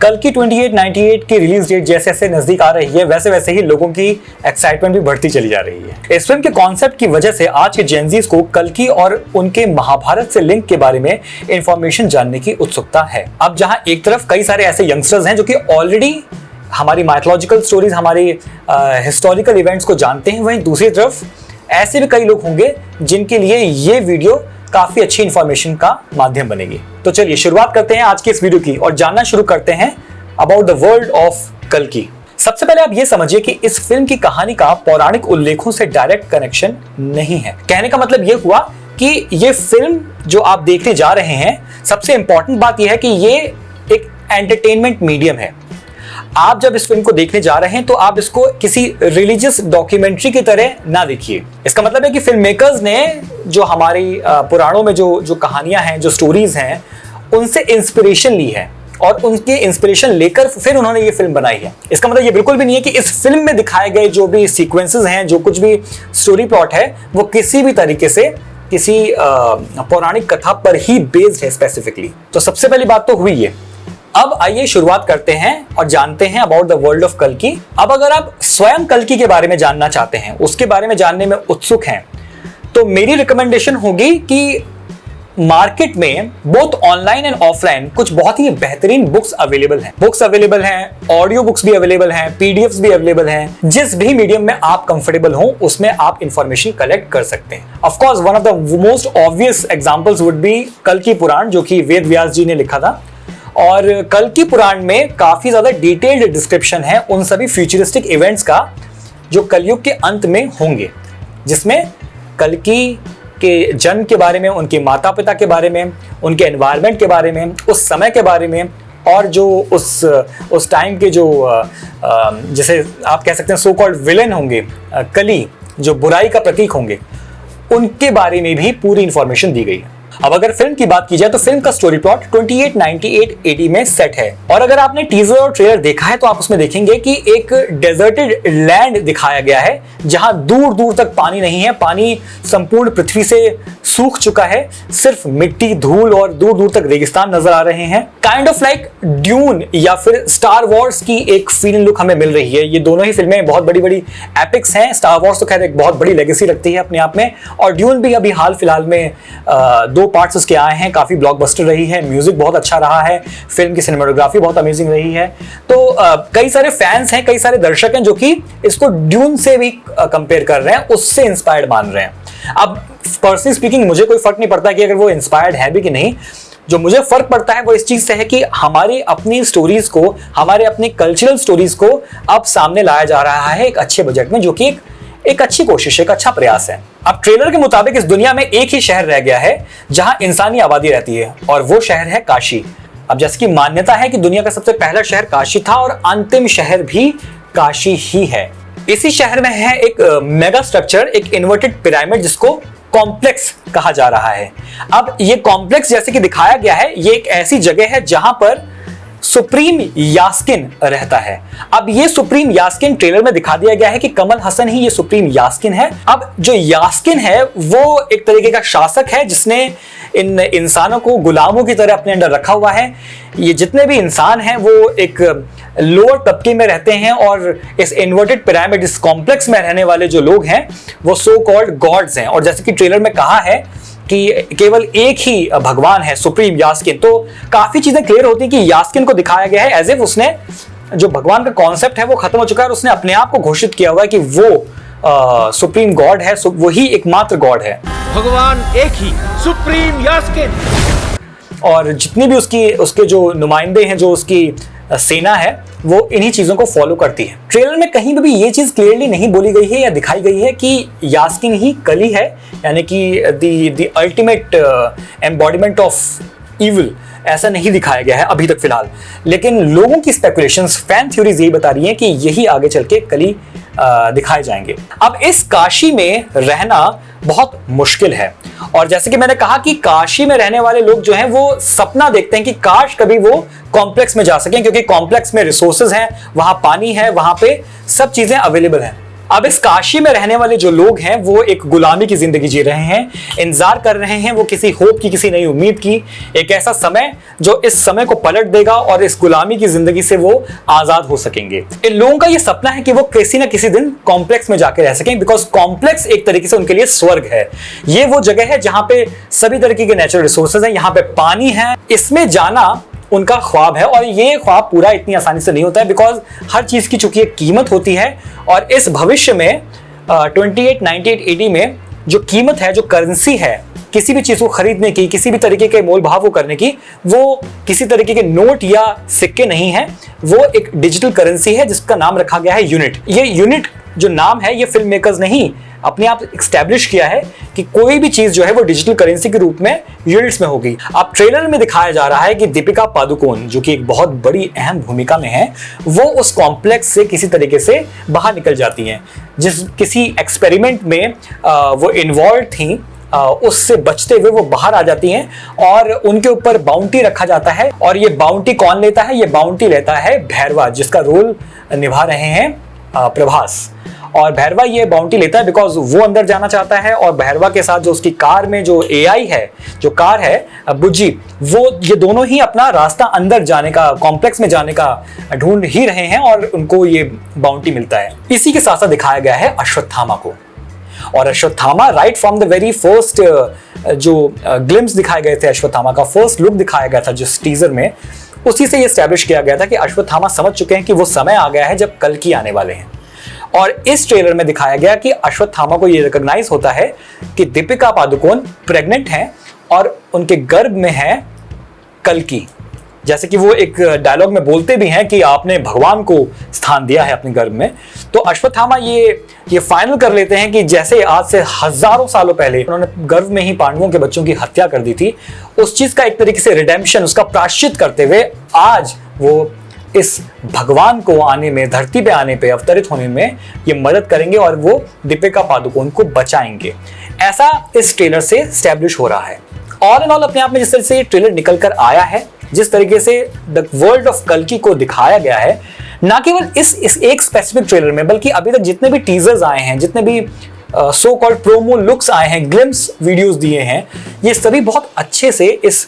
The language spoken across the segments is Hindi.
कल की 2898 की रिलीज डेट जैसे जैसे नजदीक आ रही है वैसे वैसे ही लोगों की एक्साइटमेंट भी बढ़ती चली जा रही है। इस फिल्म के कॉन्सेप्ट की वजह से आज के जेनजीज को कल्कि और उनके महाभारत से लिंक के बारे में इंफॉर्मेशन जानने की उत्सुकता है। अब जहां एक तरफ कई सारे ऐसे यंगस्टर्स हैं जो कि ऑलरेडी हमारी माइथोलॉजिकल स्टोरीज, हमारी हिस्टोरिकल इवेंट्स को जानते हैं, वहीं दूसरी तरफ ऐसे भी कई लोग होंगे जिनके लिए ये वीडियो काफी अच्छी इंफॉर्मेशन का माध्यम बनेगी। तो चलिए शुरुआत करते हैं आज की इस वीडियो की और जानना शुरू करते हैं अबाउट द वर्ल्ड ऑफ कल्कि। सबसे पहले आप ये समझिए कि इस फिल्म की कहानी का पौराणिक उल्लेखों से डायरेक्ट कनेक्शन नहीं है। कहने का मतलब ये हुआ कि ये फिल्म जो आप देखने जा रहे हैं, सबसे इंपॉर्टेंट बात यह है कि ये एक एंटरटेनमेंट मीडियम है। आप जब इस फिल्म को देखने जा रहे हैं तो आप इसको किसी रिलीजियस डॉक्यूमेंट्री की तरह ना देखिए। इसका मतलब है कि फिल्म मेकर्स ने जो हमारी पुराणों में जो कहानियां हैं, जो स्टोरीज हैं, उनसे इंस्पिरेशन ली है और उनके इंस्पिरेशन लेकर फिर उन्होंने ये फिल्म बनाई है। इसका मतलब ये बिल्कुल भी नहीं है कि इस फिल्म में दिखाए गए जो भी सीक्वेंसेस हैं, जो कुछ भी स्टोरी प्लॉट है, वो किसी भी तरीके से किसी पौराणिक कथा पर ही बेस्ड है स्पेसिफिकली। तो सबसे पहली बात तो हुई ये। अब आइए शुरुआत करते हैं और जानते हैं अबाउट द वर्ल्ड ऑफ कल्कि। अब अगर आप स्वयं कल्कि के बारे में जानना चाहते हैं, उसके बारे में जानने में उत्सुक हैं, तो मेरी रिकमेंडेशन होगी कि मार्केट में बोथ ऑनलाइन एंड ऑफलाइन कुछ बहुत ही बेहतरीन बुक्स अवेलेबल हैं, ऑडियो बुक्स भी अवेलेबल हैं, पीडीएफ्स भी अवेलेबल हैं। जिस भी मीडियम में आप कंफर्टेबल हो उसमें आप इंफॉर्मेशन कलेक्ट कर सकते हैं। Of course one of the most obvious examples would be कल्कि पुराण, जो कि वेद व्यास जी ने लिखा था। और कल्कि पुराण में काफी ज्यादा डिटेल्ड डिस्क्रिप्शन है उन सभी फ्यूचरिस्टिक इवेंट्स का जो कलयुग के अंत में होंगे, जिसमें कल्कि के जन्म के बारे में, उनके माता पिता के बारे में, उनके एनवायरनमेंट के बारे में, उस समय के बारे में, और जो उस टाइम के जो जैसे आप कह सकते हैं सो कॉल्ड विलेन होंगे, कली, जो बुराई का प्रतीक होंगे, उनके बारे में भी पूरी इंफॉर्मेशन दी गई है। अब अगर फिल्म की बात की जाए तो फिल्म का स्टोरी प्लॉट 2898 AD में सेट है और अगर आपने टीजर और ट्रेलर देखा है तो आप उसमें देखेंगे कि एक डेजर्टेड लैंड दिखाया गया है जहां दूर दूर तक पानी नहीं है। पानी संपूर्ण पृथ्वी से सूख चुका है, सिर्फ मिट्टी, धूल और दूर दूर तक रेगिस्तान नजर आ रहे हैं। काइंड ऑफ लाइक ड्यून या फिर स्टार वॉर्स की एक फीलिंग लुक हमें मिल रही है। ये दोनों ही फिल्में बहुत बड़ी बड़ी एपिक्स हैं। स्टार वॉर्स तो खैर एक बहुत बड़ी लेगेसी रखती है अपने आप में, और ड्यून भी अभी हाल फिलहाल में 2 पार्ट्स उसके आए हैं, काफी ब्लॉकबस्टर रही है, म्यूजिक बहुत अच्छा रहा है, फिल्म की सिनेमेटोग्राफी बहुत अमेजिंग रही है। तो कई सारे फैंस हैं, कई सारे दर्शक हैं जो कि इसको ड्यून से भी कंपेयर कर रहे हैं, उससे इंस्पायर्ड मान रहे हैं। अब पर्सनली स्पीकिंग मुझे कोई फर्क नहीं पड़ता कि अगर वो इंस्पायर्ड है भी कि नहीं। जो मुझे फर्क पड़ता है वो इस चीज से है कि हमारी अपनी स्टोरीज को, हमारे अपनी कल्चरल स्टोरीज को अब सामने लाया जा रहा है एक अच्छे बजट में, जो कि एक अच्छी कोशिश है, एक अच्छा प्रयास है। अब ट्रेलर के मुताबिक इस दुनिया में एक ही शहर रह गया है जहां इंसानी आबादी रहती है और वो शहर है काशी। अब जैसे कि मान्यता है कि दुनिया का सबसे पहला शहर काशी था और अंतिम शहर भी काशी ही है। इसी शहर में है एक मेगा स्ट्रक्चर, एक इन्वर्टेड पिरामिड जिसको कॉम्प्लेक्स कहा जा रहा है। अब ये कॉम्प्लेक्स जैसे कि दिखाया गया है, ये एक ऐसी जगह है जहां पर सुप्रीम यास्किन रहता है। अब ये सुप्रीम यास्किन ट्रेलर में दिखा दिया गया है कि कमल हसन ही ये सुप्रीम यास्किन है। अब जो यास्किन है वो एक तरीके का शासक है जिसने इन इंसानों को गुलामों की तरह अपने अंडर रखा हुआ है। ये जितने भी इंसान हैं वो एक लोअर तबके में रहते हैं और इस इन्वर्टेड पिरामिड, इस कॉम्प्लेक्स में रहने वाले जो लोग हैं वो सो कॉल्ड गॉड्स हैं। और जैसे कि ट्रेलर में कहा है कि केवल एक ही भगवान है, सुप्रीम यास्किन। तो काफी चीजें क्लियर होती हैं कि यास्किन को दिखाया गया है एज इफ उसने जो भगवान का कॉन्सेप्ट है वो खत्म हो चुका है और उसने अपने आप को घोषित किया हुआ है कि वो सुप्रीम गॉड है, वही एकमात्र गॉड है, भगवान एक ही, सुप्रीम यास्किन। और जितनी भी उसके जो नुमाइंदे हैं, जो उसकी सेना है, वो इन्हीं चीजों को फॉलो करती है। ट्रेलर में कहीं भी ये चीज क्लियरली नहीं बोली गई है या दिखाई गई है कि यास्किन ही कली है, यानी कि the ultimate embodiment of evil, ऐसा नहीं दिखाया गया है अभी तक फिलहाल। लेकिन लोगों की स्पेकुलेशंस, फैन थ्योरीज यही बता रही हैं कि यही आगे चल के कली दिखाए जाएंगे। अब इस काशी में रहना बहुत मुश्किल है और जैसे कि मैंने कहा कि काशी में रहने वाले लोग जो हैं वो सपना देखते हैं कि काश कभी वो कॉम्प्लेक्स में जा सकें, क्योंकि कॉम्प्लेक्स में रिसोर्सेज हैं, वहां पानी है, वहां पे सब चीजें अवेलेबल हैं। अब इस काशी में रहने वाले जो लोग हैं वो एक गुलामी की जिंदगी जी रहे हैं, इंतजार कर रहे हैं वो किसी होप की, किसी नई उम्मीद की, एक ऐसा समय जो इस समय को पलट देगा और इस गुलामी की जिंदगी से वो आजाद हो सकेंगे। इन लोगों का ये सपना है कि वो किसी ना किसी दिन कॉम्प्लेक्स में जाके रह सकें, बिकॉज कॉम्प्लेक्स एक तरीके से उनके लिए स्वर्ग है। ये वो जगह है जहां पे सभी तरीके के नेचुरल रिसोर्सेज हैं, यहाँ पे पानी है, इसमें जाना उनका ख्वाब है। और ये ख्वाब पूरा इतनी आसानी से नहीं होता है, बिकॉज हर चीज की चूंकि एक कीमत होती है। और इस भविष्य में 28, 98, 80 में जो कीमत है, जो करेंसी है किसी भी चीज को खरीदने की, किसी भी तरीके के मोल भाव को करने की, वो किसी तरीके के नोट या सिक्के नहीं है, वो एक डिजिटल करेंसी है जिसका नाम रखा गया है यूनिट। ये यूनिट जो नाम है ये फिल्म मेकर्स नहीं अपने आप एस्टैब्लिश किया है कि कोई भी चीज जो है वो डिजिटल करेंसी के रूप में यूनिट्स में होगी। अब ट्रेलर में दिखाया जा रहा है कि दीपिका पादुकोण जो कि एक बहुत बड़ी अहम भूमिका में है, वो उस कॉम्प्लेक्स से किसी तरीके से बाहर निकल जाती हैं। जिस किसी एक्सपेरिमेंट में वो इन्वॉल्व थी, उससे बचते हुए वो बाहर आ जाती हैं और उनके ऊपर बाउंटी रखा जाता है। और ये बाउंटी कौन लेता है? ये बाउंटी लेता है भैरवा, जिसका रोल निभा रहे हैं प्रभास। और भैरवा ये बाउंटी लेता है बिकॉज वो अंदर जाना चाहता है, और भैरवा के साथ जो उसकी कार में जो एआई है, जो कार है बुज्जी, वो ये दोनों ही अपना रास्ता अंदर जाने का, कॉम्प्लेक्स में जाने का ढूंढ ही रहे हैं और उनको ये बाउंटी मिलता है। इसी के साथ साथ दिखाया गया है अश्वत्थामा को। और Ashwatthama right from the very first जो ग्लिम्स दिखाए गए थे, अश्वत्थामा का फर्स्ट लुक दिखाया गया था जिस टीजर में, उसी से ये एस्टैब्लिश किया गया था कि अश्वत्थामा समझ चुके हैं कि वो समय आ गया है जब कल्कि आने वाले हैं। और इस ट्रेलर में दिखाया गया कि अश्वत्थामा को ये रिकॉग्नाइज होता है कि दीपिका पादुकोण प्रेग्नेंट हैं और उनके गर्भ में है कल्कि। जैसे कि वो एक डायलॉग में बोलते भी हैं कि आपने भगवान को स्थान दिया है अपने गर्भ में। तो अश्वत्थामा ये फाइनल कर लेते हैं कि जैसे आज से हजारों सालों पहले उन्होंने गर्भ में ही पांडवों के बच्चों की हत्या कर दी थी, उस चीज का एक तरीके से रिडेम्पशन, उसका प्रायश्चित करते हुए आज वो इस भगवान को आने में, धरती पे आने पे, अवतरित होने में ये मदद करेंगे और वो दीपिका पादुकोण को बचाएंगे। ऐसा इस ट्रेलर से एस्टैब्लिश हो रहा है। ऑल इन ऑल अपने आप में जिस तरह से ये ट्रेलर निकल कर आया है, जिस तरीके से द वर्ल्ड ऑफ कल्कि को दिखाया गया है, ना केवल इस एक स्पेसिफिक ट्रेलर में, बल्कि अभी तक जितने भी टीजर्स आए हैं, जितने भी सो कॉल्ड प्रोमो लुक्स आए हैं, ग्लिम्स वीडियोस दिए हैं, ये सभी बहुत अच्छे से इस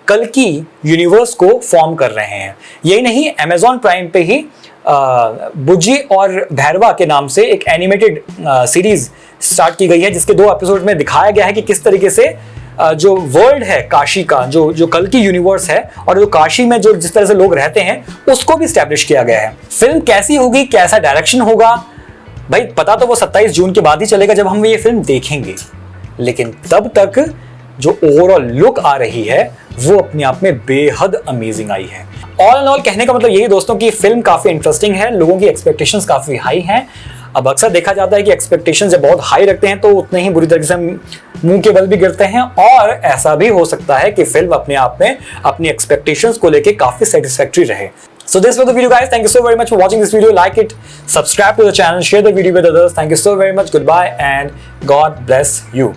कल्कि यूनिवर्स को फॉर्म कर रहे हैं। यही नहीं, Amazon प्राइम पे ही बुज्जी और भैरवा के नाम से एक एनिमेटेड सीरीज स्टार्ट की गई है, जिसके 2 एपिसोड में दिखाया गया है कि किस तरीके से जो वर्ल्ड है काशी का, जो कल्कि यूनिवर्स है और जो काशी में जो जिस तरह से लोग रहते हैं, उसको भी स्टैब्लिश किया गया है। फिल्म कैसी होगी, कैसा डायरेक्शन होगा, भाई पता तो वो 27 जून के बाद ही चलेगा जब हम ये फिल्म देखेंगे। लेकिन तब तक जो ओवरऑल लुक आ रही है वो अपने आप में बेहद अमेजिंग आई है। ऑल एंड ऑल कहने का मतलब यही दोस्तों कि फिल्म काफी इंटरेस्टिंग है, लोगों की एक्सपेक्टेशंस काफी हाई हैं। अब अक्सर देखा जाता है कि एक्सपेक्टेशंस जब बहुत हाई रखते हैं तो उतने ही बुरी तरीके से मुंह के बल भी गिरते हैं, और ऐसा भी हो सकता है कि फिल्म अपने आप में अपनी एक्सपेक्टेशंस को लेके काफी सेटिस्फैक्टरी रहे। So this was the video guys, thank you so very much for watching this video, like it, subscribe to the channel, share the video with others, thank you so very much, goodbye and God bless you.